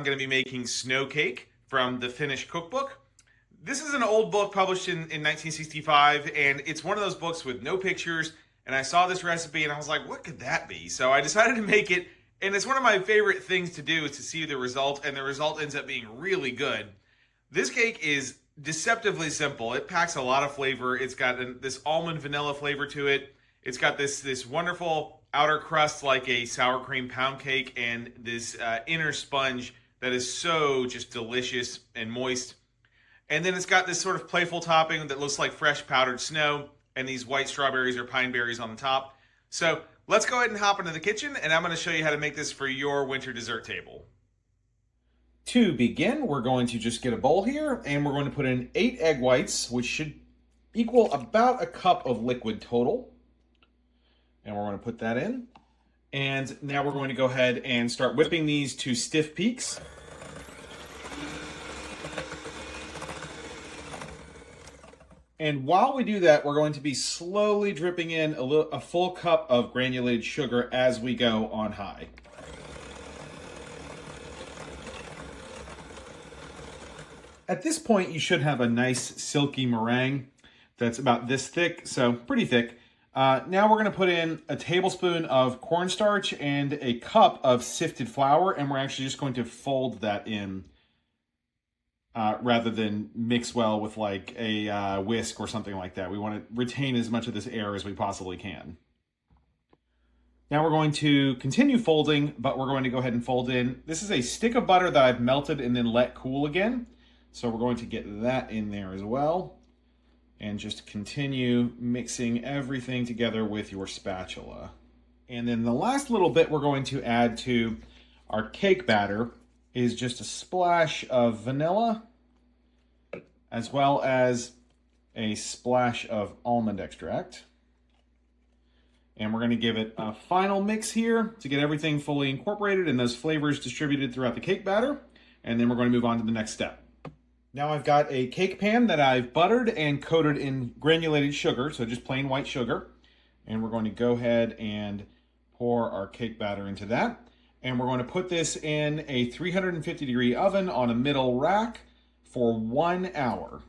going to be making snow cake from the Finnish cookbook. This is an old book published in 1965, and it's one of those books with no pictures, and I saw this recipe and I was like, what could that be? So I decided to make it, and it's one of my favorite things to do is to see the result, and the result ends up being really good. This cake is deceptively simple. It packs a lot of flavor. It's got this almond vanilla flavor to it. It's got this wonderful outer crust like a sour cream pound cake, and this inner sponge that is so just delicious and moist. And then it's got this sort of playful topping that looks like fresh powdered snow, and these white strawberries or pine berries on the top. So let's go ahead and hop into the kitchen, and I'm going to show you how to make this for your winter dessert table. To begin, we're going to just get a bowl here, and we're going to put in 8 egg whites, which should equal about a cup of liquid total. And we're going to put that in. And now we're going to go ahead and start whipping these to stiff peaks. And while we do that, we're going to be slowly dripping in a full cup of granulated sugar as we go on high. At this point, you should have a nice silky meringue that's about this thick, so pretty thick. Now we're going to put in a tablespoon of cornstarch and a cup of sifted flour, and we're actually just going to fold that in rather than mix well with like a whisk or something like that. We want to retain as much of this air as we possibly can. Now we're going to continue folding, but we're going to go ahead and fold in. This is a stick of butter that I've melted and then let cool again. So we're going to get that in there as well. And just continue mixing everything together with your spatula. And then the last little bit we're going to add to our cake batter is just a splash of vanilla, as well as a splash of almond extract. And we're going to give it a final mix here to get everything fully incorporated and those flavors distributed throughout the cake batter. And then we're going to move on to the next step. Now I've got a cake pan that I've buttered and coated in granulated sugar, so just plain white sugar. And we're going to go ahead and pour our cake batter into that. And we're going to put this in a 350-degree oven on a middle rack for 1 hour.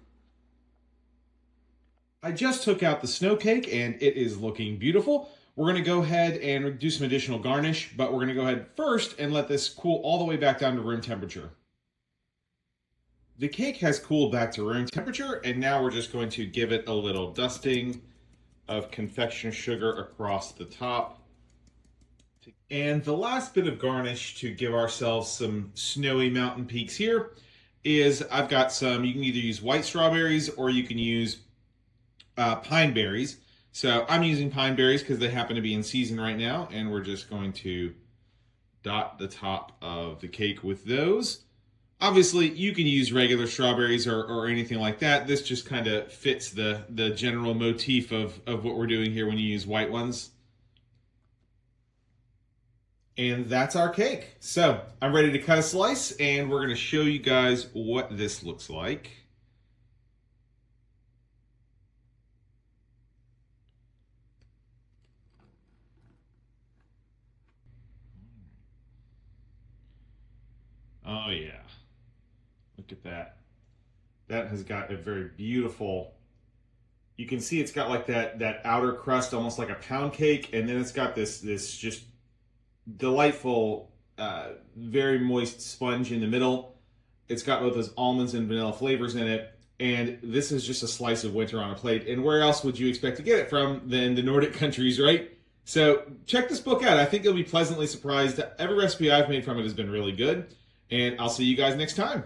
I just took out the snow cake and it is looking beautiful. We're going to go ahead and do some additional garnish, but we're going to go ahead first and let this cool all the way back down to room temperature. The cake has cooled back to room temperature, and now we're just going to give it a little dusting of confection sugar across the top. And the last bit of garnish to give ourselves some snowy mountain peaks here is I've got some, you can either use white strawberries or you can use pine berries. So I'm using pine berries because they happen to be in season right now, and we're just going to dot the top of the cake with those. Obviously, you can use regular strawberries or anything like that. This just kind of fits the general motif of what we're doing here when you use white ones. And that's our cake. So I'm ready to cut a slice, and we're going to show you guys what this looks like. Oh yeah. Look at that. That has got a very beautiful, you can see it's got like that outer crust, almost like a pound cake, and then it's got this just delightful, very moist sponge in the middle. It's got both those almonds and vanilla flavors in it, and this is just a slice of winter on a plate. And where else would you expect to get it from than the Nordic countries, right? So check this book out. I think you'll be pleasantly surprised. Every recipe I've made from it has been really good. And I'll see you guys next time.